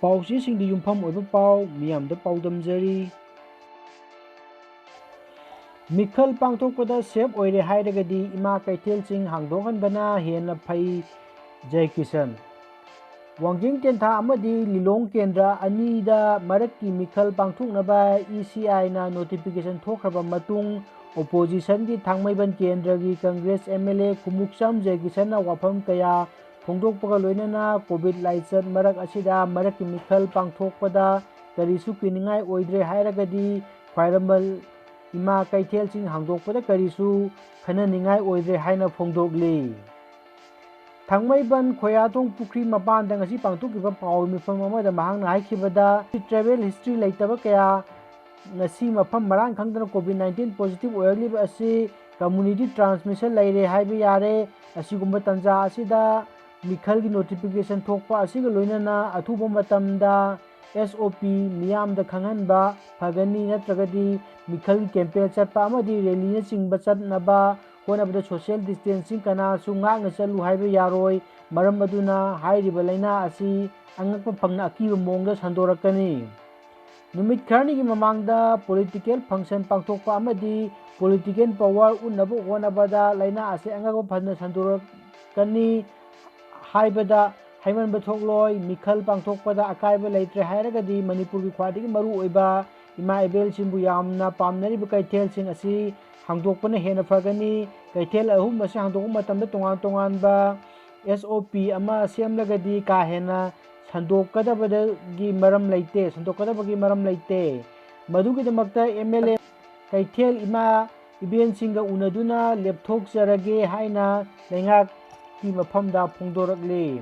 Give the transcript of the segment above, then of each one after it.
ꯄꯥꯎꯆꯦꯁꯤꯡꯗ ꯌꯨꯝꯐꯝ ꯑꯣꯏꯕ ꯄꯥꯎ ꯃꯤꯌꯥꯝꯗ ꯄꯥꯎꯗꯝꯖꯔꯤ꯫ ꯃꯤꯈꯜ ꯄꯥꯡꯊꯣꯛꯄꯗ ꯁꯦꯞ ꯑꯣꯏꯔꯦ ꯍꯥꯏꯔꯒꯗꯤ ꯏꯃꯥ ꯀꯩꯊꯦꯜꯁꯤꯡ ꯍꯥꯡꯗꯣꯛꯍꯟꯕꯅ ꯍꯦꯟꯅ ꯐꯩ ꯖयꯀꯤꯁꯟ꯫ ꯋꯥꯡꯖꯤꯡ ꯇꯦꯟꯊꯥ ꯑꯃꯗꯤ ꯂꯤꯂꯣꯡ ꯀꯦꯟꯗ꯭ꯔ ꯑꯅꯤꯗ ꯃꯔꯛꯀꯤ ꯃꯤꯈꯜ ꯄꯥꯡꯊꯣꯛꯅꯕ ECIꯅ ꯅꯣꯇꯤꯐꯤꯀꯦꯁꯟ ꯊꯣꯛꯈ꯭ꯔꯕ ꯃꯇꯨꯡ ꯑꯣꯄꯣꯖꯤꯁꯟꯒꯤ ꯊꯥꯡꯃꯩꯕꯟ ꯀꯦꯟꯗ꯭ꯔꯒꯤ ꯀꯪꯒ꯭ꯔꯦꯁ MLA ꯈꯨꯃꯨꯛꯆꯝ ꯖयꯀꯤꯁꯟꯅ ꯋꯥꯐꯝ ꯀꯌꯥ ꯐꯣꯡꯗꯣꯛꯄꯒ ꯂꯣꯏꯅꯅ ꯀꯣꯚꯤꯗ ꯂꯥꯏꯆꯠ ꯃꯔꯛ ꯑꯁꯤꯗ ꯃꯔꯛꯀꯤ ꯃꯤꯈꯜ ꯄꯥꯡꯊꯣꯛꯄꯗ ꯀꯔꯤꯁꯨ ꯀꯤꯅꯤꯡꯉꯥꯏ ꯑꯣꯏꯗ꯭ꯔꯦ ꯍꯥꯏꯔꯒꯗꯤ ꯈ꯭ꯋꯥꯏꯔꯝꯕꯟ ꯏꯃꯥ ꯀꯩꯊꯦꯜꯁꯤꯡ ꯍꯥꯡꯗꯣꯛꯄꯗ ꯀꯔꯤꯁꯨ ꯈꯟꯅꯅꯤꯡꯉꯥꯏ ꯑꯣꯏꯗ꯭ꯔꯦ ꯍꯥꯏꯅ ꯐꯣꯡꯗꯣꯛꯂꯤ꯫ ꯊꯥꯡꯃꯩꯕꯟ ꯈꯣꯌꯥꯊꯣꯡ ꯄꯨꯈ꯭ꯔꯤ ꯃꯄꯥꯟꯗ ꯉꯁꯤ ꯄꯥꯡꯊꯣꯛꯈꯤꯕ ꯄꯥꯎ ꯃꯤꯐꯝ ꯑꯃꯗ ꯃꯍꯥꯛꯅ ꯍꯥꯏꯈꯤꯕꯗ ꯇ꯭ꯔꯦꯚꯦꯜ ꯍꯤꯁꯇ꯭ꯔꯤ ꯂꯩꯇꯕ ꯀꯌꯥ ꯉꯁꯤ ꯃꯐꯝ ꯃꯔꯥꯡ ꯈꯪꯗꯅ ꯀꯣꯚꯤꯗ-19 ꯄꯣꯖꯤꯇꯤꯚ ꯑꯣꯏꯔꯛꯂꯤꯕ ꯑꯁꯤ ꯀꯝꯃ꯭ꯌꯨꯅꯤꯇꯤ ꯇ꯭ꯔꯥꯟꯁꯃꯤꯁꯟ ꯂꯩꯔꯦ ꯍꯥꯏꯕ ꯌꯥꯔꯦ꯫ ꯑꯁꯤꯒꯨꯝꯕ ꯇꯥꯟꯖꯥ ꯑꯁꯤꯗ ꯃꯤꯈꯜꯒꯤ ꯅꯣꯇꯤꯐꯤꯀꯦꯁꯟ ꯊꯣꯛꯄ ꯑꯁꯤꯒ ꯂꯣꯏꯅꯅ ꯑꯊꯨꯕ ꯃꯇꯝꯗ SOP ꯃꯤꯌꯥꯝꯗ ꯈꯪꯍꯟꯕ ꯐꯒꯅꯤ, ꯅꯠꯇ꯭ꯔꯒꯗꯤ ꯃꯤꯈꯜꯒꯤ ꯀꯦꯝꯄꯦꯟ ꯆꯠꯄ ꯑꯃꯗꯤ ꯔꯦꯂꯤꯅꯆꯤꯡꯕ ꯆꯠꯅꯕ ꯍꯣꯠꯅꯕꯗ ꯁꯣꯁꯤꯌꯦꯜ ꯗꯤꯁꯇꯦꯟꯁꯤꯡ ꯀꯅꯥꯁꯨ ꯉꯥꯛꯅ ꯆꯠꯂꯨ ꯍꯥꯏꯕ ꯌꯥꯔꯣꯏ꯫ ꯃꯔꯝ ꯑꯗꯨꯅ ꯍꯥꯏꯔꯤꯕ ꯂꯩꯅꯥ ꯑꯁꯤ ꯑꯉꯛꯄ ꯐꯪꯅ ꯑꯀꯤꯕ ꯃꯑꯣꯡꯗ ꯁꯟꯗꯣꯔꯛꯀꯅꯤ꯫ ꯅꯨꯃꯤꯠ ꯈꯔꯅꯤꯒꯤ ꯃꯃꯥꯡꯗ ꯄꯣꯂꯤꯇꯤꯀꯦꯜ ꯐꯪꯁꯟ ꯄꯥꯡꯊꯣꯛꯄ ꯑꯃꯗꯤ ꯄꯣꯂꯤꯇꯤꯀꯦꯜ ꯄꯥꯋꯔ ꯎꯠꯅꯕ ꯍꯣꯠꯅꯕꯗ ꯂꯩꯅꯥ ꯑꯁꯤ ꯑꯉꯛꯄ ꯐꯅ ꯁꯟꯗꯣꯔꯛꯀꯅꯤ ꯍꯥꯏꯕꯗ ꯍꯥꯏꯃꯟꯕ ꯊꯣꯛꯂꯣꯏ꯫ ꯃꯤꯈꯜ ꯄꯥꯡꯊꯣꯛꯄꯗ ꯑꯀꯥꯏꯕ ꯂꯩꯇ꯭ꯔꯦ ꯍꯥꯏꯔꯒꯗꯤ ꯃꯅꯤꯄꯨꯔꯒꯤ ꯈ꯭ꯋꯥꯏꯗꯒꯤ ꯃꯔꯨ ꯑꯣꯏꯕ ꯏꯃꯥ ꯏꯕꯦꯜꯁꯤꯡꯕꯨ ꯌꯥꯝꯅ ꯄꯥꯝꯅꯔꯤꯕ ꯀꯩꯊꯦꯜꯁꯤꯡ ꯑꯁꯤ ꯍꯥꯡꯗꯣꯛꯄꯅ ꯍꯦꯟꯅ ꯐꯒꯅꯤ꯫ ꯀꯩꯊꯦꯜ ꯑꯍꯨꯝ ꯑꯁꯤ ꯍꯥꯡꯗꯣꯛꯄ ꯃꯇꯝꯗ toꯉꯥꯟ ꯇꯣꯉꯥꯟꯕ SOP ꯑꯃ ꯁꯦꯝꯂꯒꯗꯤ ꯀꯥ ꯍꯦꯟꯅ ꯁꯟꯗꯣꯛꯀꯗꯕꯒꯤ ꯃꯔꯝ ꯂꯩꯇꯦ꯫ ꯃꯗꯨꯒꯤꯗꯃꯛꯇ MLA ꯀꯩꯊꯦꯜ ꯏꯃꯥ ꯏꯕꯦꯟꯁꯤꯡꯒ ꯎꯅꯗꯨꯅ ꯂꯦꯞꯊꯣꯛꯆꯔꯒꯦ ꯍꯥꯏꯅ ꯂꯩꯉꯥꯛꯀꯤ ꯃꯐꯝꯗ ꯐꯣꯡꯗꯣꯔꯛꯂꯤ꯫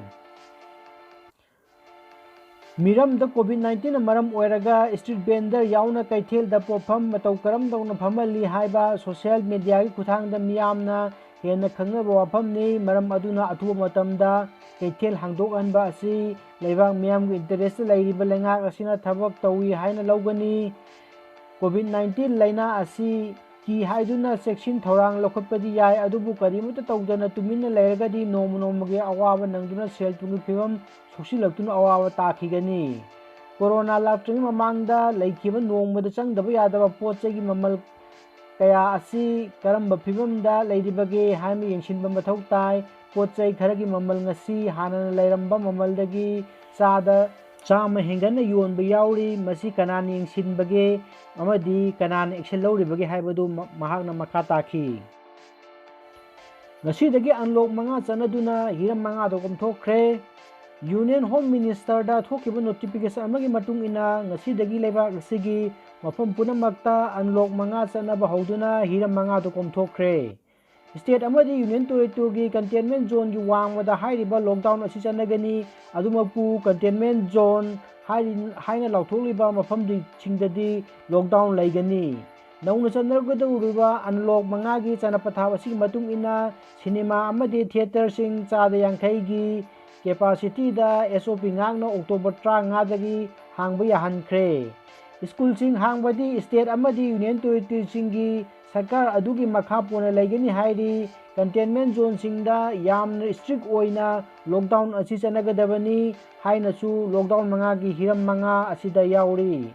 ꯃꯤꯔꯝꯗ ꯀꯣꯚꯤꯗ-19ꯅ ꯃꯔꯝ ꯑꯣꯏꯔꯒ ꯁ꯭ꯇ꯭ꯔꯤꯠ ꯚꯦꯟꯗꯔ ꯌꯥꯎꯅ ꯀꯩꯊꯦꯜꯗ ꯄꯣꯠꯐꯝ ꯃꯇꯧ ꯀꯔꯝꯗꯧꯅ ꯐꯝꯍꯜꯂꯤ ꯍꯥꯏꯕ ꯁꯣꯁꯤꯌꯦꯜ ꯃꯤꯗꯤꯌꯥꯒꯤ ꯈꯨꯠꯊꯥꯡꯗ ꯃꯤꯌꯥꯝꯅ ꯍꯦꯟꯅ ꯈꯪꯅꯕ ꯋꯥꯐꯝꯅꯤ꯫ ꯃꯔꯝ ꯑꯗꯨꯅ ꯑꯊꯨꯕ ꯃꯇꯝꯗ ꯀꯩꯊꯦꯜ ꯍꯥꯡꯗꯣꯛꯍꯟꯕ ꯑꯁꯤ ꯂꯩꯕꯥꯛ ꯃꯤꯌꯥꯝꯒꯤ ꯏꯟꯇꯔꯦꯁꯇ ꯂꯩꯔꯤꯕ ꯂꯩꯉꯥꯛ ꯑꯁꯤꯅ ꯊꯕꯛ ꯇꯧꯏ ꯍꯥꯏꯅ ꯂꯧꯒꯅꯤ꯫ ꯀꯣꯚꯤꯗ-19 ꯂꯩꯅꯥ ꯑꯁꯤ ꯀꯤ ꯍꯥꯏꯗꯨꯅ ꯆꯦꯛꯁꯤꯟ ꯊꯧꯔꯥꯡ ꯂꯧꯈꯠꯄꯗꯤ ꯌꯥꯏ, ꯑꯗꯨꯕꯨ ꯀꯔꯤꯃꯠꯇ ꯇꯧꯗꯅ ꯇꯨꯃꯤꯟꯅ ꯂꯩꯔꯒꯗꯤ ꯅꯣꯡꯃ ꯅꯣꯡꯃꯒꯤ ꯑꯋꯥꯕ ꯅꯪꯗꯨꯅ ꯁꯦꯜ-ꯊꯨꯝꯒꯤ ꯐꯤꯚꯝ ꯁꯣꯛꯆꯤꯜꯂꯛꯇꯨꯅ ꯑꯋꯥꯕ ꯇꯥꯈꯤꯒꯅꯤ꯫ ꯀꯣꯔꯣꯅꯥ ꯂꯥꯛꯇ꯭ꯔꯤꯉꯩ ꯃꯃꯥꯡꯗ ꯂꯩꯈꯤꯕ ꯅꯣꯡꯃꯗ ꯆꯪꯗꯕ ꯌꯥꯗꯕ ꯄꯣꯠ-ꯆꯩꯒꯤ ꯃꯃꯜ ꯀꯌꯥ ꯑꯁꯤ ꯀꯔꯝꯕ ꯐꯤꯚꯝꯗ ꯂꯩꯔꯤꯕꯒꯦ ꯍꯥꯏꯕ ꯌꯦꯡꯁꯤꯟꯕ ꯃꯊꯧ ꯇꯥꯏ꯫ ꯄꯣꯠ-ꯆꯩ ꯈꯔꯒꯤ ꯃꯃꯜ ꯉꯁꯤ ꯍꯥꯟꯅꯅ ꯂꯩꯔꯝꯕ ꯃꯃꯜꯗꯒꯤ ꯆꯥꯗ ꯆꯥꯝꯃ ꯍꯦꯟꯒꯠꯅ ꯌꯣꯟꯕ ꯌꯥꯎꯔꯤ꯫ ꯃꯁꯤ ꯀꯅꯥꯅ ꯌꯦꯡꯁꯤꯟꯕꯒꯦ ꯑꯃꯗꯤ ꯀꯅꯥꯅ ꯑꯦꯛꯁꯟ ꯂꯧꯔꯤꯕꯒꯦ ꯍꯥꯏꯕꯗꯨ ꯃꯍꯥꯛꯅ ꯃꯈꯥ ꯇꯥꯈꯤ꯫ ꯉꯁꯤꯗꯒꯤ ꯑꯟꯂꯣꯛ 5 ꯆꯠꯅꯗꯨꯅ ꯍꯤꯔꯝ 5ꯗ ꯀꯣꯝꯊꯣꯛꯈ꯭ꯔꯦ꯫ ꯌꯨꯅꯤꯌꯟ ꯍꯣꯝ ꯃꯤꯅꯤꯁꯇꯔꯗ ꯊꯣꯛꯈꯤꯕ ꯅꯣꯇꯤꯐꯤꯀꯦꯁꯟ ꯑꯃꯒꯤ ꯃꯇꯨꯡ ꯏꯟꯅ ꯉꯁꯤꯗꯒꯤ ꯂꯩꯕꯥꯛ ꯑꯁꯤꯒꯤ ꯃꯐꯝ ꯄꯨꯝꯅꯃꯛꯇ ꯑꯟꯂꯣꯛ 5 ꯆꯠꯅꯕ ꯍꯧꯗꯨꯅ ꯍꯤꯔꯝ 5ꯗ ꯀꯣꯝꯊꯣꯛꯈ꯭ꯔꯦ꯫ ꯁ꯭ꯇꯦꯠ ꯑꯃꯗꯤ ꯌꯨꯅꯤꯌꯟ ꯇꯦꯔꯤꯇꯣꯔꯤꯒꯤ ꯀꯟꯇꯦꯟꯃꯦꯟꯠ ꯖꯣꯟꯒꯤ ꯋꯥꯡꯃꯗ ꯍꯥꯏꯔꯤꯕ ꯂꯣꯛꯗꯥꯎꯟ ꯑꯁꯤ ꯆꯠꯅꯒꯅꯤ꯫ ꯑꯗꯨꯃꯛꯄꯨ ꯀꯟꯇꯦꯟꯃꯦꯟꯠ ꯖꯣꯟ ꯍꯥꯏꯅ ꯂꯥꯎꯊꯣꯛꯂꯤꯕ ꯃꯐꯝꯁꯤꯡꯗꯗꯤ ꯂꯣꯛꯗꯥꯎꯟ ꯂꯩꯒꯅꯤ꯫ ꯅꯧꯅ ꯆꯠꯅꯒꯗꯧꯔꯤꯕ ꯑꯟꯂꯣꯛ 5ꯒꯤ ꯆꯟꯅ-ꯄꯊꯥꯞ ꯑꯁꯤꯒꯤ ꯃꯇꯨꯡ ꯏꯟꯅ ꯁꯤꯅꯦꯃꯥ ꯑꯃꯗꯤ ꯊꯤꯌꯦꯇꯔꯁꯤꯡ ꯆꯥꯗ 50ꯒꯤ ꯀꯦꯄꯥꯁꯤꯇꯤꯗ SOP ꯉꯥꯛꯅ ꯑꯣꯛꯇꯣꯕꯔ 35ꯗꯒꯤ ꯍꯥꯡꯕ ꯌꯥꯍꯟꯈ꯭ꯔꯦ꯫ ꯁ꯭ꯀꯨꯜꯁꯤꯡ ꯍꯥꯡꯕꯗꯤ ꯁ꯭ꯇꯦꯠ ꯑꯃꯗꯤ ꯌꯨꯅꯤꯌꯟ ꯇꯦꯔꯤꯇꯣꯔꯤꯁꯤꯡꯒꯤ ꯁꯔꯀꯥꯔ ꯑꯗꯨꯒꯤ ꯃꯈꯥ ꯄꯣꯟꯅ ꯂꯩꯒꯅꯤ ꯍꯥꯏꯔꯤ꯫ ꯀꯟꯇꯦꯟꯃꯦꯟꯠ ꯖꯣꯟꯁꯤꯡꯗ ꯌꯥꯝꯅ ꯁ꯭ꯇ꯭ꯔꯤꯛ ꯑꯣꯏꯅ ꯂꯣꯛꯗꯥꯎꯟ ꯑꯁꯤ ꯆꯠꯅꯒꯗꯕꯅꯤ ꯍꯥꯏꯅꯁꯨ ꯂꯣꯛꯗꯥꯎꯟ 5ꯒꯤ ꯍꯤꯔꯝ 5 ꯑꯁꯤꯗ ꯌꯥꯎꯔꯤ꯫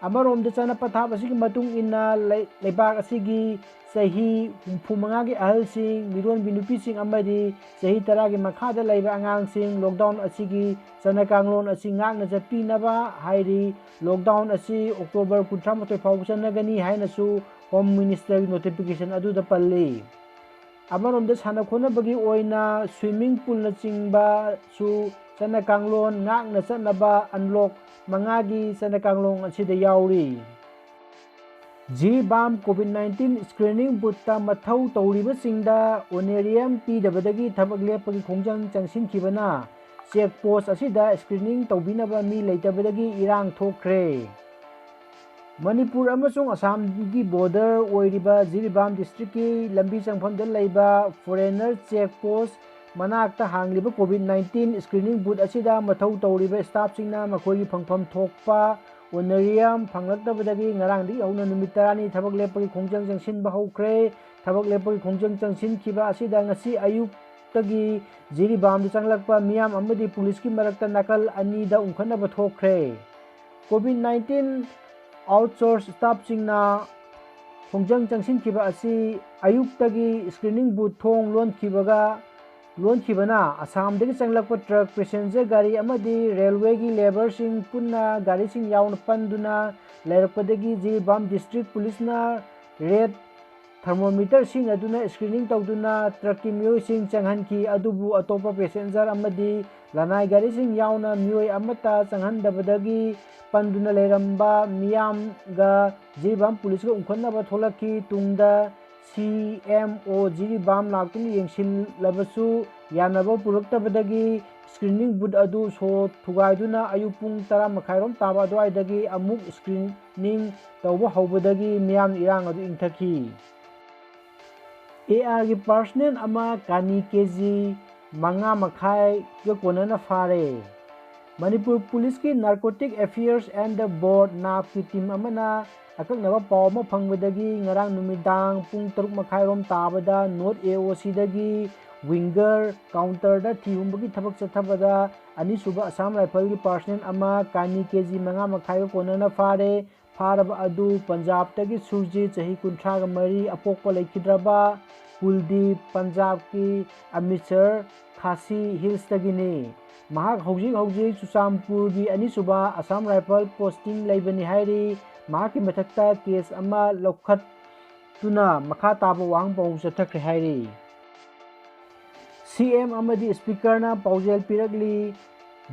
ꯑꯃꯔꯣꯝꯗ ꯆꯟꯅ-ꯄꯊꯥꯞ ꯑꯁꯤꯒꯤ ꯃꯇꯨꯡ ꯏꯟꯅ ꯂꯩꯕꯥꯛ ꯑꯁꯤꯒꯤ ꯆꯍꯤ 65ꯒꯤ ꯑꯍꯜꯁꯤꯡ, ꯃꯤꯔꯣꯟꯕꯤ ꯅꯨꯄꯤꯁꯤꯡ ꯑꯃꯗꯤ ꯆꯍꯤ 10ꯒꯤ ꯃꯈꯥꯗ ꯂꯩꯕ ꯑꯉꯥꯡꯁꯤꯡ ꯂꯣꯛꯗꯥꯎꯟ ꯑꯁꯤꯒꯤ ꯆꯠꯅ-ꯀꯥꯡꯂꯣꯟ ꯑꯁꯤ ꯉꯥꯛꯅ ꯆꯠꯄꯤꯅꯕ ꯍꯥꯏꯔꯤ꯫ ꯂꯣꯛꯗꯥꯎꯟ ꯑꯁꯤ ꯑꯣꯛꯇꯣꯕꯔ 31 ꯐꯥꯎꯕ ꯆꯠꯅꯒꯅꯤ ꯍꯥꯏꯅꯁꯨ ꯍꯣꯝ ꯃꯤꯅꯤꯁꯇꯔꯒꯤ ꯅꯣꯇꯤꯐꯤꯀꯦꯁꯟ ꯑꯗꯨꯗ ꯄꯜꯂꯤ꯫ ꯑꯃꯔꯣꯝꯗ ꯁꯥꯟꯅ-ꯈꯣꯠꯅꯕꯒꯤ ꯑꯣꯏꯅ ꯁ꯭ꯋꯤꯃꯤꯡ ꯄꯨꯜꯅꯆꯤꯡꯕꯁꯨ ꯆꯠꯅ-ꯀꯥꯡꯂꯣꯟ ꯉꯥꯛꯅ ꯆꯠꯅꯕ ꯑꯟꯂꯣꯛ 5ꯒꯤ ꯆꯠꯅ-ꯀꯥꯡꯂꯣꯟ ꯑꯁꯤꯗ ꯌꯥꯎꯔꯤ꯫ ꯖꯤꯔꯤꯕꯥꯝ ꯀꯣꯚꯤꯗ-19 ꯁ꯭ꯀ꯭ꯔꯤꯅꯤꯡ ꯕꯨꯊꯇ ꯃꯊꯧ ꯇꯧꯔꯤꯕꯁꯤꯡꯗ ꯑꯣꯅꯔꯦꯔꯤꯌꯝ ꯄꯤꯗꯕꯗꯒꯤ ꯊꯕꯛ ꯂꯦꯞꯄꯒꯤ ꯈꯣꯡꯖꯪ ꯆꯪꯁꯤꯟꯈꯤꯕꯅ ꯆꯦꯛ ꯄꯣꯁꯠ ꯑꯁꯤꯗ ꯁ꯭ꯀ꯭ꯔꯤꯅꯤꯡ ꯇꯧꯕꯤꯅꯕ ꯃꯤ ꯂꯩꯇꯕꯗꯒꯤ ꯏꯔꯥꯡ ꯊꯣꯛꯈ꯭ꯔꯦ꯫ ꯃꯅꯤꯄꯨꯔ ꯑꯃꯁꯨꯡ ꯑꯁꯥꯝꯒꯤ ꯕꯣꯔꯗꯔ ꯑꯣꯏꯔꯤꯕ ꯖꯤꯔꯤꯕꯥꯝ ꯗꯤꯁꯇ꯭ꯔꯤꯛꯀꯤ ꯂꯝꯕꯤ ꯆꯪꯐꯝꯗ ꯂꯩꯕ ꯐꯣꯔꯦꯅꯔ ꯆꯦꯛ ꯄꯣꯁꯠ ꯃꯅꯥꯛꯇ ꯍꯥꯡꯂꯤꯕ ꯀꯣꯚꯤꯗ-19 ꯁ꯭ꯀ꯭ꯔꯤꯅꯤꯡ ꯕꯨꯊ ꯑꯁꯤꯗ ꯃꯊꯧ ꯇꯧꯔꯤꯕ ꯁ꯭ꯇꯥꯐꯁꯤꯡꯅ ꯃꯈꯣꯏꯒꯤ ꯐꯪꯐꯝ ꯊꯣꯛꯄ ꯑꯣꯅꯔꯦꯔꯤꯌꯝ ꯐꯪꯂꯛꯇꯕꯗꯒꯤ ꯉꯔꯥꯡꯗꯒꯤ ꯍꯧꯅ ꯅꯨꯃꯤꯠ 10ꯅꯤ ꯊꯕꯛ ꯂꯦꯞꯄꯒꯤ ꯈꯣꯡꯖꯪ ꯆꯪꯁꯤꯟꯕ ꯍꯧꯈ꯭ꯔꯦ꯫ ꯊꯕꯛ ꯂꯦꯞꯄꯒꯤ ꯈꯣꯡꯖꯪ ꯆꯪꯁꯤꯟꯈꯤꯕ ꯑꯁꯤꯗ ꯉꯁꯤ ꯑꯌꯨꯛ ꯑꯌꯨꯛꯇꯒꯤ ꯖꯤꯔꯤꯕꯥꯝꯗ ꯆꯪꯂꯛꯄ ꯃꯤꯌꯥꯝ ꯑꯃꯗꯤ ꯄꯨꯂꯤꯁꯀꯤ ꯃꯔꯛꯇ ꯅꯥꯀꯜ ꯑꯅꯤꯗ ꯎꯪꯈꯠꯅꯕ ꯊꯣꯛꯈ꯭ꯔꯦ꯫ ꯀꯣꯚꯤꯗ-19 ꯑꯥꯎꯠꯁꯣꯔꯁ ꯁ꯭ꯇꯥꯐꯁꯤꯡꯅ ꯈꯣꯡꯖꯪ ꯆꯪꯁꯤꯟꯈꯤꯕ ꯑꯁꯤ ꯑꯌꯨꯛꯇꯒꯤ ꯁ꯭ꯀ꯭ꯔꯤꯅꯤꯡ ꯕꯨꯊ ꯊꯣꯡ ꯂꯣꯟꯈꯤꯕꯅ ꯑꯁꯥꯝꯗꯒꯤ ꯆꯪꯂꯛꯄ ꯇ꯭ꯔꯛ, ꯄꯦꯁꯦꯟꯖꯔ ꯒꯥꯔꯤ ꯑꯃꯗꯤ ꯔꯦꯜꯋꯦꯒꯤ ꯂꯦꯕꯔꯁꯤꯡ ꯄꯨꯟꯅ ꯒꯥꯔꯤꯁꯤꯡ ꯌꯥꯎꯅ ꯄꯟꯗꯨꯅ ꯂꯩꯔꯛꯄꯗꯒꯤ ꯖꯤꯔꯤꯕꯥꯝ ꯗꯤꯁꯇ꯭ꯔꯤꯛ ꯄꯨꯂꯤꯁꯅ ꯔꯦꯗ ꯊꯔꯃꯣꯃꯤꯇꯔ ꯁꯤꯖꯤꯟꯅꯗꯨꯅ ꯁ꯭ꯀ꯭ꯔꯤꯅꯤꯡ ꯇꯧꯗꯨꯅ ꯇ꯭ꯔꯛꯀꯤ ꯃꯤꯑꯣꯏꯁꯤꯡ ꯆꯪꯍꯟꯈꯤ꯫ ꯑꯗꯨꯕꯨ ꯑꯇꯣꯞꯄ ꯄꯦꯁꯦꯟꯖꯔ ꯑꯃꯗꯤ ꯂꯅꯥꯏ ꯒꯥꯔꯤꯁꯤꯡ ꯌꯥꯎꯅ ꯃꯤꯑꯣꯏ ꯑꯃꯠꯇ ꯆꯪꯍꯟꯗꯕꯗꯒꯤ ꯄꯟꯗꯨꯅ ꯂꯩꯔꯝꯕ ꯃꯤꯌꯥꯝꯒ ꯖꯤꯔꯤꯕꯥꯝ ꯄꯨꯂꯤꯁꯀ ꯎꯪꯈꯠꯅꯕ ꯊꯣꯛꯂꯛꯈꯤ꯫ ꯇꯨꯡꯗ ꯁꯤ.ꯑꯦꯝ.ꯑꯣ. ꯖꯤꯔꯤꯕꯥꯝ ꯂꯥꯛꯇꯨꯅ ꯌꯦꯡꯁꯤꯜꯂꯕꯁꯨ ꯌꯥꯅꯕ ꯄꯨꯔꯛꯇꯕꯗꯒꯤ ꯁ꯭ꯀ꯭ꯔꯤꯅꯤꯡ ꯕꯨꯊ ꯑꯗꯨ ꯁꯣ ꯊꯨꯒꯥꯏꯗꯨꯅ ꯑꯌꯨꯛ ꯄꯨꯡ 10:30 ꯇꯥꯕ ꯑꯗꯨꯋꯥꯏꯗꯒꯤ ꯑꯃꯨꯛ ꯁ꯭ꯀ꯭ꯔꯤꯅꯤꯡ ꯇꯧꯕ ꯍꯧꯕꯗꯒꯤ ꯃꯤꯌꯥꯝꯅ ꯏꯔꯥꯡ ꯑꯗꯨ ꯏꯪꯊꯈꯤ꯫ ꯑꯦ.ꯑꯥꯔ.ꯒꯤ ꯄꯥꯔꯁꯣꯅꯦꯜ ꯑꯃ ꯀꯥꯅꯤ ꯀꯦ.ꯖꯤ. 5.5ꯒ ꯀꯣꯟꯅꯅ ꯐꯥꯔꯦ꯫ ꯃꯅꯤꯄꯨꯔ ꯄꯨꯂꯤꯁꯀꯤ ꯅꯥꯔꯀꯣꯇꯤꯛ ꯑꯦꯐꯤꯌꯔꯁ ꯑꯦꯟꯗ ꯕꯣꯔꯗ (ꯅꯥꯞ)ꯀꯤ ꯇꯤꯝ ꯑꯃꯅ ꯑꯀꯛꯅꯕ ꯄꯥꯎ ꯑꯃ ꯐꯪꯕꯗꯒꯤ ꯉꯔꯥꯡ ꯅꯨꯃꯤꯗꯥꯡ ꯄꯨꯡ 6:30 ꯇꯥꯕꯗ ꯅꯣꯔꯊ ꯑꯦ.ꯑꯣ.ꯁꯤꯗꯒꯤ ꯋꯤꯡꯒꯔ ꯀꯥꯎꯟꯇꯔꯗ ꯊꯤ ꯍꯨꯝꯕꯒꯤ ꯊꯕꯛ ꯆꯠꯊꯕꯗ ꯑꯅꯤꯁꯨꯕ ꯑꯁꯥꯝ ꯔꯥꯏꯐꯜꯒꯤ ꯄꯥꯔꯁꯣꯅꯦꯜ ꯑꯃ ꯀꯥꯅꯤ ꯀꯦ.ꯖꯤ. 5.5ꯒ ꯀꯣꯟꯅꯅ ꯐꯥꯔꯦ꯫ ꯐꯥꯔꯕ ꯑꯗꯨ ꯄꯟꯖꯥꯕꯇꯒꯤ ꯁꯨꯔꯖꯤꯠ ꯆꯍꯤ 33, ꯑꯄꯣꯛꯄ ꯂꯩꯈꯤꯗ꯭ꯔꯕ ꯀꯨꯜꯗꯤꯞ, ꯄꯟꯖꯥꯕꯀꯤ ꯑꯃ꯭ꯔꯤꯠꯁꯔ ꯈꯥꯁꯤ ꯍꯤꯜꯁꯇꯒꯤꯅꯤ꯫ ꯃꯍꯥꯛ ꯍꯧꯖꯤꯛ ꯆꯨꯔꯆꯥꯟꯄꯨꯔꯒꯤ ꯑꯅꯤꯁꯨꯕ ꯑꯁꯥꯝ ꯔꯥꯏꯐꯜ ꯄꯣꯁꯇꯤꯡ ꯂꯩꯕꯅꯤ ꯍꯥꯏꯔꯤ꯫ ꯃꯍꯥꯛꯀꯤ ꯃꯊꯛꯇ ꯀꯦꯁ ꯑꯃ ꯂꯧꯈꯠꯇꯨꯅ ꯃꯈꯥ ꯇꯥꯕ ꯋꯥꯍꯪ ꯄꯥꯎꯈꯨꯝ ꯆꯠꯊꯈ꯭ꯔꯦ ꯍꯥꯏꯔꯤ꯫ ꯁꯤ.ꯑꯦꯝ. ꯑꯃꯗꯤ ꯁ꯭ꯄꯤꯀꯔꯅ ꯄꯥꯎꯖꯦꯜ ꯄꯤꯔꯛꯂꯤ꯫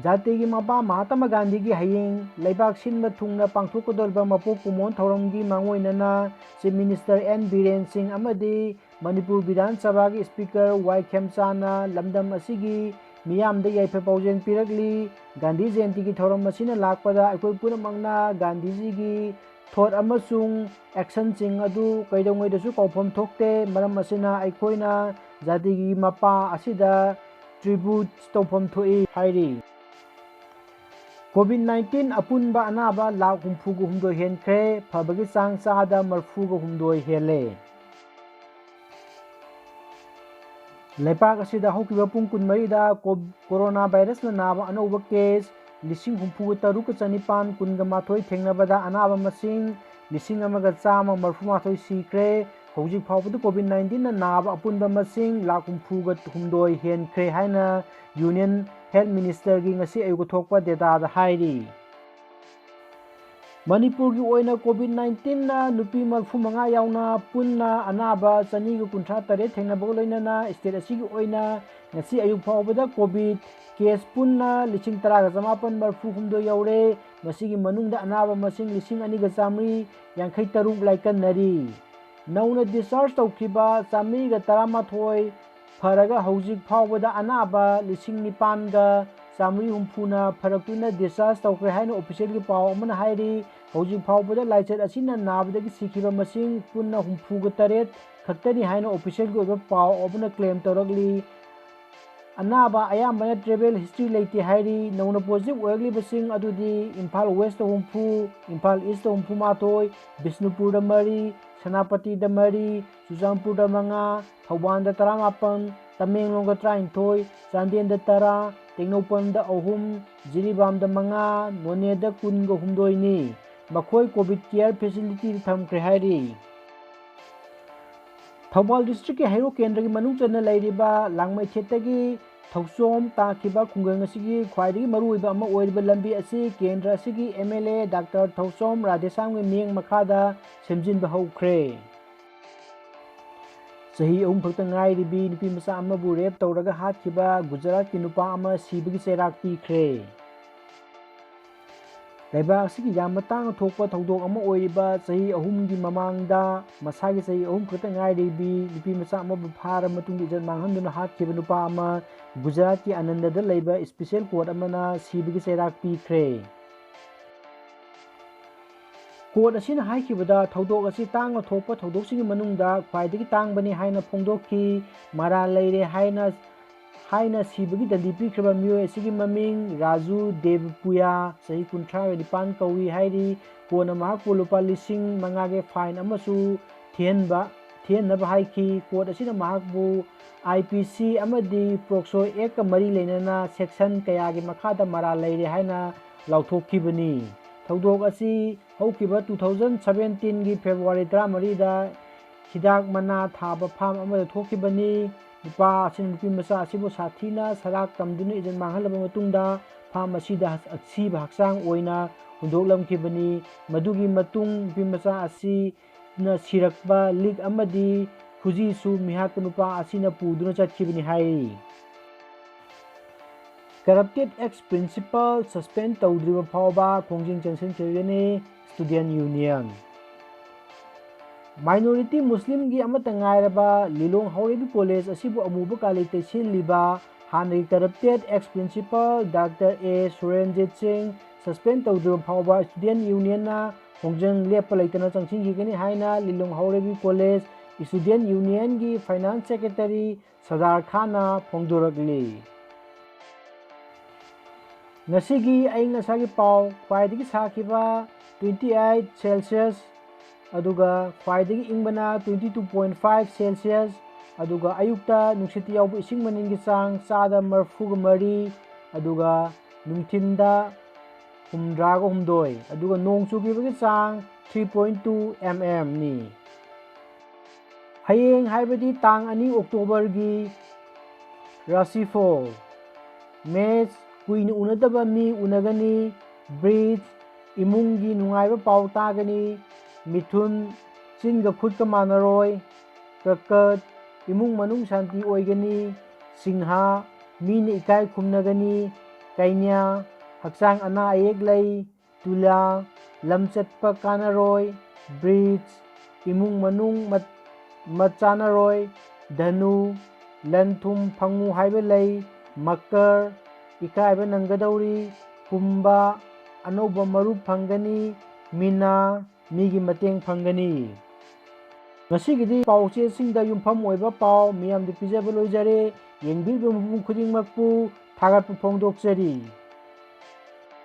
ꯖꯥꯇꯤꯒꯤ ꯃꯄꯥ ꯃꯍꯥꯇꯃꯥ ꯒꯥꯟꯙꯤꯒꯤ ꯍꯌꯦꯡ ꯂꯩꯕꯥꯛ ꯁꯤꯟꯕ ꯊꯨꯡꯅ ꯄꯥꯡꯊꯣꯛꯀꯗꯧꯔꯤꯕ ꯃꯄꯣꯛ ꯀꯨꯝꯑꯣꯟ ꯊꯧꯔꯝꯒꯤ ꯃꯥꯡꯑꯣꯏꯅꯅ ꯆꯤꯐ ꯃꯤꯅꯤꯁꯇꯔ ꯑꯦꯟ. ꯕꯤꯔꯦꯟ ꯁꯤꯡ ꯑꯃꯗꯤ ꯃꯅꯤꯄꯨꯔ ꯕꯤꯙꯥꯟ ꯁꯚꯥꯒꯤ ꯁ꯭ꯄꯤꯀꯔ ꯋꯥꯏ ꯈꯦꯝꯆꯥꯟꯅ ꯂꯝꯗꯝ ꯑꯁꯤꯒꯤ ꯃꯤꯌꯥꯝꯗ ꯌꯥꯏꯐ ꯄꯥꯎꯖꯦꯜ ꯄꯤꯔꯛꯂꯤ꯫ ꯒꯥꯟꯙꯤ ꯖꯌꯟꯇꯤꯒꯤ ꯊꯧꯔꯝ ꯑꯁꯤꯅ ꯂꯥꯛꯄꯗ ꯑꯩꯈꯣꯏ ꯄꯨꯝꯅꯃꯛꯅ ꯒꯥꯟꯙꯤꯖꯤꯒꯤ ꯊꯣꯠ ꯑꯃꯁꯨꯡ ꯑꯦꯛꯁꯟꯁꯤꯡ ꯑꯗꯨ ꯀꯩꯗꯧꯉꯩꯗꯁꯨ ꯀꯥꯎꯐꯝ ꯊꯣꯛꯇꯦ꯫ ꯃꯔꯝ ꯑꯁꯤꯅ ꯑꯩꯈꯣꯏꯅ ꯖꯥꯇꯤꯒꯤ ꯃꯄꯥ ꯑꯁꯤꯗ ꯇ꯭ꯔꯤꯕ꯭ꯌꯨꯠ ꯇꯧꯐꯝ ꯊꯣꯛꯏ ꯍꯥꯏꯔꯤ꯫ ꯀꯣꯚꯤꯗ-19 ꯑꯄꯨꯟꯕ ꯑꯅꯥꯕ ꯂꯥꯈ 63 ꯍꯦꯟꯈ꯭ꯔꯦ꯫ ꯐꯕꯒꯤ ꯆꯥꯡ ꯆꯥꯗ 38 ꯍꯦꯜꯂꯦ꯫ ꯂꯩꯕꯥꯛ ꯑꯁꯤꯗ ꯍꯧꯈꯤꯕ ꯄꯨꯡ 24ꯗ ꯀꯣꯔꯣꯅꯥ ꯚꯥꯏꯔꯁꯅ ꯅꯥꯕ ꯑꯅꯧꯕ ꯀꯦꯁ 63,919 ꯊꯦꯡꯅꯕꯗ ꯑꯅꯥꯕ ꯃꯁꯤꯡ 1,138 ꯁꯤꯈ꯭ꯔꯦ꯫ ꯍꯧꯖꯤꯛ ꯐꯥꯎꯕꯗ ꯀꯣꯚꯤꯗ-19ꯅ ꯅꯥꯕ ꯑꯄꯨꯟꯕ ꯃꯁꯤꯡ ꯂꯥꯈ 63 ꯍꯦꯟꯈ꯭ꯔꯦ ꯍꯥꯏꯅ ꯌꯨꯅꯤꯌꯟ ꯍꯦꯜꯊ ꯃꯤꯅꯤꯁꯇꯔꯒꯤ ꯉꯁꯤ ꯑꯌꯨꯛ ꯊꯣꯛꯄ ꯗꯦꯇꯥꯗ ꯍꯥꯏꯔꯤ꯫ ꯃꯅꯤꯄꯨꯔꯒꯤ ꯑꯣꯏꯅ ꯀꯣꯚꯤꯗ-19ꯅ ꯅꯨꯄꯤ 35 ꯌꯥꯎꯅ ꯄꯨꯟꯅ ꯑꯅꯥꯕ 298 ꯊꯦꯡꯅꯕꯒ ꯂꯣꯏꯅꯅ ꯁ꯭ꯇꯦꯠ ꯑꯁꯤꯒꯤ ꯑꯣꯏꯅ ꯉꯁꯤ ꯑꯌꯨꯛ ꯐꯥꯎꯕꯗ ꯀꯣꯚꯤꯗ ꯀꯦꯁ ꯄꯨꯟꯅ 10,938 ꯌꯧꯔꯦ꯫ ꯃꯁꯤꯒꯤ ꯃꯅꯨꯡꯗ ꯑꯅꯥꯕ ꯃꯁꯤꯡ 2,953 ꯂꯥꯏꯀꯠꯅꯔꯤ꯫ ꯅꯧꯅ ꯗꯤꯁꯆꯥꯔꯖ ꯇꯧꯈꯤꯕ 111 ꯐꯔꯒ ꯍꯧꯖꯤꯛ ꯐꯥꯎꯕꯗ ꯑꯅꯥꯕ 9,370ꯅ ꯐꯔꯛꯇꯨꯅ ꯗꯤꯁꯆꯥꯔꯖ ꯇꯧꯈ꯭ꯔꯦ ꯍꯥꯏꯅ ꯑꯣꯐꯤꯁꯤꯌꯦꯜꯒꯤ ꯄꯥꯎ ꯑꯃꯅ ꯍꯥꯏꯔꯤ꯫ ꯍꯧꯖꯤꯛ ꯐꯥꯎꯕꯗ ꯂꯥꯏꯆꯠ ꯑꯁꯤꯅ ꯅꯥꯕꯗꯒꯤ ꯁꯤꯈꯤꯕ ꯃꯁꯤꯡ ꯄꯨꯟꯅ 68 ꯈꯛꯇꯅꯤ ꯍꯥꯏꯅ ꯑꯣꯐꯤꯁꯤꯌꯦꯜꯒꯤ ꯑꯣꯏꯕ ꯄꯥꯎ ꯑꯃꯅ ꯀ꯭ꯂꯦꯝ ꯇꯧꯔꯛꯂꯤ꯫ ꯑꯅꯥꯕ ꯑꯌꯥꯝꯕꯅ ꯇ꯭ꯔꯦꯚꯦꯜ ꯍꯤꯁꯇ꯭ꯔꯤ ꯂꯩꯇꯦ ꯍꯥꯏꯔꯤ꯫ ꯅꯧꯅ ꯄꯣꯖꯤꯇꯤꯚ ꯑꯣꯏꯔꯛꯂꯤꯕꯁꯤꯡ ꯑꯗꯨꯗꯤ ꯏꯝꯐꯥꯜ ꯋꯦꯁꯇ 30, ꯏꯝꯐꯥꯜ ꯏꯁꯇ 34, ꯕꯤꯁꯅꯨꯄꯨꯔꯗ 4, ꯁꯦꯅꯥꯄꯇꯤꯗ 4, ꯆꯨꯔꯆꯥꯟꯄꯨꯔꯗ 5, ꯊꯧꯕꯥꯜꯗ 19, ꯇꯃꯦꯡꯂꯣꯡꯗ 19, ꯆꯥꯟꯗꯦꯜꯗ 10, ꯇꯦꯡꯅꯧꯄꯜꯗ 3, ꯖꯤꯔꯤꯕꯥꯝꯗ 5, ꯅꯣꯅꯦꯗ 18ꯅꯤ꯫ ꯃꯈꯣꯏ ꯀꯣꯚꯤꯗ ꯀꯦꯌꯔ ꯐꯦꯁꯤꯂꯤꯇꯤꯗ ꯊꯝꯈ꯭ꯔꯦ ꯍꯥꯏꯔꯤ꯫ ꯊꯧꯕꯥꯜ ꯗꯤꯁꯇ꯭ꯔꯤꯛꯀꯤ ꯍꯩꯔꯣꯛ ꯀꯦꯟꯗ꯭ꯔꯒꯤ ꯃꯅꯨꯡꯆꯟꯅ ꯂꯩꯔꯤꯕ ꯂꯥꯡꯃꯩꯊꯦꯠꯇꯒꯤ ꯊꯧꯆꯣꯝ ꯇꯥꯈꯤꯕ ꯈꯨꯡꯒꯪ ꯑꯁꯤꯒꯤ ꯈ꯭ꯋꯥꯏꯗꯒꯤ ꯃꯔꯨꯑꯣꯏꯕ ꯑꯃ ꯑꯣꯏꯔꯤꯕ ꯂꯝꯕꯤ ꯑꯁꯤ ꯀꯦꯟꯗ꯭ꯔ ꯑꯁꯤꯒꯤ ꯑꯦꯝ.ꯑꯦꯜ.ꯑꯦ. ꯗꯥꯛꯇꯔ ꯊꯧꯆꯣꯝ ꯔꯥꯙꯦꯁ꯭ꯌꯥꯝꯒꯤ ꯃꯤꯠꯌꯦꯡ ꯃꯈꯥꯗ ꯁꯦꯝꯖꯤꯟꯕ ꯍꯧꯈ꯭ꯔꯦ꯫ ꯆꯍꯤ 3 ꯈꯛꯇ ꯉꯥꯏꯔꯤꯕꯤ ꯅꯨꯄꯤꯃꯆꯥ ꯑꯃꯕꯨ ꯔꯦꯞ ꯇꯧꯔꯒ ꯍꯥꯠꯈꯤꯕ ꯒꯨꯖꯔꯥꯠꯀꯤ ꯅꯨꯄꯥ ꯑꯃ ꯁꯤꯕꯒꯤ ꯆꯩꯔꯥꯛ ꯄꯤꯈ꯭ꯔꯦ꯫ ꯂꯩꯕꯥꯛ ꯑꯁꯤꯒꯤ ꯌꯥꯝꯅ ꯇꯥꯡꯅ ꯊꯣꯛꯄ ꯊꯧꯗꯣꯛ ꯑꯃ ꯑꯣꯏꯔꯤꯕ ꯆꯍꯤ 3ꯒꯤ ꯃꯃꯥꯡꯗ ꯃꯁꯥꯒꯤ ꯆꯍꯤ 3 ꯈꯛꯇ ꯉꯥꯏꯔꯤꯕꯤ ꯅꯨꯄꯤꯃꯆꯥ ꯑꯃꯕꯨ ꯐꯥꯔꯕ ꯃꯇꯨꯡꯗ ꯏꯖꯠ ꯃꯥꯡꯍꯟꯗꯨꯅ ꯍꯥꯠꯈꯤꯕ ꯅꯨꯄꯥ ꯑꯃ ꯒꯨꯖꯔꯥꯠꯀꯤ ꯑꯅꯟꯗꯗ ꯂꯩꯕ ꯁ꯭ꯄꯦꯁꯤꯑꯦꯜ ꯀꯣꯔꯠ ꯑꯃꯅ ꯁꯤꯕꯒꯤ ꯆꯩꯔꯥꯛ ꯄꯤꯈ꯭ꯔꯦ꯫ ꯀꯣꯔꯠ ꯑꯁꯤꯅ ꯍꯥꯏꯈꯤꯕꯗ ꯊꯧꯗꯣꯛ ꯑꯁꯤ ꯇꯥꯡꯅ ꯊꯣꯛꯄ ꯊꯧꯗꯣꯛꯁꯤꯡꯒꯤ ꯃꯅꯨꯡꯗ ꯈ꯭ꯋꯥꯏꯗꯒꯤ ꯇꯥꯡꯕꯅꯤ ꯍꯥꯏꯅ ꯐꯣꯡꯗꯣꯛꯈꯤ꯫ ꯃꯔꯥꯜ ꯂꯩꯔꯦ ꯍꯥꯏꯅ ꯁꯤꯕꯒꯤ ꯗꯟꯗꯤ ꯄꯤꯈ꯭ꯔꯕ ꯃꯤꯑꯣꯏ ꯑꯁꯤꯒꯤ ꯃꯃꯤꯡ ꯔꯥꯖꯨ ꯗꯦꯕꯄꯨꯌꯥ, ꯆꯍꯤ 39 ꯀꯧꯏ ꯍꯥꯏꯔꯤ꯫ ꯀꯣꯔꯠꯅ ꯃꯍꯥꯛꯄꯨ ꯂꯨꯄꯥ 5,000ꯒꯤ ꯐꯥꯏꯟ ꯑꯃꯁꯨ ꯊꯤꯍꯟꯅꯕ ꯍꯥꯏꯈꯤ꯫ ꯀꯣꯔꯠ ꯑꯁꯤꯅ ꯃꯍꯥꯛꯄꯨ IPC ꯑꯃꯗꯤ ꯄꯣꯛꯁꯣ ꯑꯦꯛꯀ ꯃꯔꯤ ꯂꯩꯅꯅ ꯁꯦꯛꯁꯟ ꯀꯌꯥꯒꯤ ꯃꯈꯥꯗ ꯃꯔꯥꯜ ꯂꯩꯔꯦ ꯍꯥꯏꯅ ꯂꯥꯎꯊꯣꯛꯈꯤꯕꯅꯤ꯫ ꯊꯧꯗꯣꯛ ꯑꯁꯤ ꯍꯧꯈꯤꯕ 2017ꯒꯤ ꯐꯦꯕ꯭ꯔꯨꯋꯥꯔꯤ 14ꯗ ꯍꯤꯗꯥꯛ ꯃꯅꯥ ꯊꯥꯕ ꯐꯥꯔꯝ ꯑꯃꯗ ꯊꯣꯛꯈꯤꯕꯅꯤ꯫ ꯅꯨꯄꯥ ꯑꯁꯤꯅ ꯅꯨꯄꯤꯃꯆꯥ ꯑꯁꯤꯕꯨ ꯁꯥꯊꯤꯅ ꯁꯔꯥꯛ ꯇꯝꯗꯨꯅ ꯏꯖꯠ ꯃꯥꯡꯍꯜꯂꯕ ꯃꯇꯨꯡꯗ ꯐꯥꯔꯝ ꯑꯁꯤꯗ ꯑꯁꯤꯕ ꯍꯛꯆꯥꯡ ꯑꯣꯏꯅ ꯍꯨꯟꯗꯣꯛꯂꯝꯈꯤꯕꯅꯤ꯫ ꯃꯗꯨꯒꯤ ꯃꯇꯨꯡ ꯅꯨꯄꯤꯃꯆꯥ ꯑꯁꯤꯅ ꯁꯤꯔꯛꯄ ꯂꯤꯛ ꯑꯃꯗꯤ ꯈꯨꯖꯤꯁꯨ ꯃꯤꯍꯥꯠꯄ ꯅꯨꯄꯥ ꯑꯁꯤꯅ ꯄꯨꯗꯨꯅ ꯆꯠꯈꯤꯕꯅꯤ ꯍꯥꯏꯔꯤ꯫ ꯀꯔꯞꯇꯦꯗ ꯑꯦꯛꯁ ꯄ꯭ꯔꯤꯟꯁꯤꯄꯜ ꯁꯁꯄꯦꯟ ꯇꯧꯗ꯭ꯔꯤꯕ ꯐꯥꯎꯕ ꯈꯣꯡꯖꯪ ꯆꯪꯁꯤꯟꯈꯤꯒꯅꯤ ꯁ꯭ꯇꯨꯗꯦꯟꯠ ꯌꯨꯅꯤꯌꯟ꯫ ꯃꯥꯏꯅꯣꯔꯤꯇꯤ ꯃꯨꯁꯂꯤꯝꯒꯤ ꯑꯃꯠꯇ ꯉꯥꯏꯔꯕ ꯂꯤꯂꯣꯡ ꯍꯥꯎꯔꯩꯕꯤ ꯀꯣꯂꯦꯖ ꯑꯁꯤꯕꯨ ꯑꯃꯨꯕ ꯀꯥꯂꯤ ꯇꯩꯁꯤꯜꯂꯤꯕ ꯍꯥꯟꯅꯒꯤ ꯀꯔꯞꯇꯦꯗ ꯑꯦꯛꯁ ꯄ꯭ꯔꯤꯟꯁꯤꯄꯜ ꯗꯥꯛꯇꯔ A. ꯁꯨꯔꯦꯟꯖꯤꯠ ꯁꯤꯡ ꯁꯁꯄꯦꯟ ꯇꯧꯗ꯭ꯔꯤꯕ ꯐꯥꯎꯕ ꯁ꯭ꯇꯨꯗꯦꯟꯠ ꯌꯨꯅꯤꯌꯟꯅ ꯈꯣꯡꯖꯪ ꯂꯦꯞꯄ ꯂꯩꯇꯅ ꯆꯪꯁꯤꯟꯈꯤꯒꯅꯤ ꯍꯥꯏꯅ ꯂꯤꯂꯣꯡ ꯍꯥꯎꯔꯩꯕꯤ ꯀꯣꯂꯦꯖ ꯁ꯭ꯇꯨꯗꯦꯟꯠ ꯌꯨꯅꯤꯌꯟꯒꯤ ꯐꯥꯏꯅꯥꯟꯁ ꯁꯦꯀ꯭ꯔꯦꯇꯔꯤ ꯁꯔꯗꯥꯔ ꯈꯥꯟꯅ ꯐꯣꯡꯗꯣꯔꯛꯂꯤ꯫ ꯉꯁꯤꯒꯤ ꯑꯏꯪ ꯑꯁꯥꯒꯤ ꯄꯥꯎ ꯈ꯭ꯋꯥꯏꯗꯒꯤ ꯁꯥꯈꯤꯕ 28°C ꯑꯗꯨꯒ ꯈ꯭ꯋꯥꯏꯗꯒꯤ ꯏꯪꯕꯅ 22.5°C ꯑꯗꯨꯒ ꯑꯌꯨꯛꯇ ꯅꯨꯡꯁꯤꯠꯇ ꯌꯥꯎꯕ ꯏꯁꯤꯡ ꯃꯅꯤꯟꯒꯤ ꯆꯥꯡ 34% ꯑꯗꯨꯒ ꯅꯨꯡꯊꯤꯟꯗ 63 ꯑꯗꯨꯒ ꯅꯣꯡ ꯆꯨꯈꯤꯕꯒꯤ ꯆꯥꯡ 3.2 mm ꯅꯤ꯫ ꯍꯌꯦꯡ ꯍꯥꯏꯕꯗꯤ ꯇꯥꯡ 2 ꯑꯣꯛꯇꯣꯕꯔꯒꯤ ꯔꯥꯁꯤꯐꯣꯜ ꯃꯦꯁ ꯀꯨꯏꯅ ꯎꯅꯗꯕ ꯃꯤ ꯎꯅꯒꯅꯤ꯫ ꯕ꯭ꯔꯤꯖ ꯏꯃꯨꯡꯒꯤ ꯅꯨꯡꯉꯥꯏꯕ ꯄꯥꯎ ꯇꯥꯒꯅꯤ꯫ ꯃꯤꯊꯨꯟ ꯆꯤꯟꯒ ꯈꯨꯠꯀ ꯃꯥꯟꯅꯔꯣꯏ꯫ ꯀꯔꯀꯠ ꯏꯃꯨꯡ ꯃꯅꯨꯡ ꯁꯥꯟꯇꯤ ꯑꯣꯏꯒꯅꯤ꯫ ꯁꯤꯡꯍ ꯃꯤꯅ ꯏꯀꯥꯏ ꯈꯨꯝꯅꯒꯅꯤ꯫ ꯀꯩꯅ꯭ꯌ ꯍꯛꯆꯥꯡ ꯑꯅꯥ ꯑꯌꯦꯛ ꯂꯩ꯫ ꯇꯨꯂꯥ ꯂꯝ ꯆꯠꯄ ꯀꯥꯟꯅꯔꯣꯏ꯫ ꯕ꯭ꯔꯤꯖ ꯏꯃꯨꯡ ꯃꯅꯨꯡ ꯃꯠ ꯆꯥꯅꯔꯣꯏ꯫ ꯙꯅꯨ ꯂꯟ ꯊꯨꯝ ꯐꯪꯉꯨ ꯍꯥꯏꯕ ꯂꯩ꯫ ꯃꯀꯔ ꯏꯀꯥꯏꯕ ꯅꯪꯒꯗꯧꯔꯤ꯫ ꯀꯨꯝꯚ ꯑꯅꯧꯕ ꯃꯔꯨꯞ ꯐꯪꯒꯅꯤ꯫ ꯃꯤꯅꯥ ꯃꯤꯒꯤ ꯃꯇꯦꯡ ꯐꯪꯒꯅꯤ꯫ ꯉꯁꯤꯒꯤꯗꯤ ꯄꯥꯎꯆꯦꯁꯤꯡꯗ ꯌꯨꯝꯐꯝ ꯑꯣꯏꯕ ꯄꯥꯎ ꯃꯤꯌꯥꯝꯗ ꯄꯤꯖꯕ ꯂꯣꯏꯖꯔꯦ꯫ ꯌꯦꯡꯕꯤꯔꯤꯕ ꯃꯤꯄꯨꯝ ꯈꯨꯗꯤꯡꯃꯛꯄꯨ ꯊꯥꯒꯠꯄ ꯐꯣꯡꯗꯣꯛꯆꯔꯤ꯫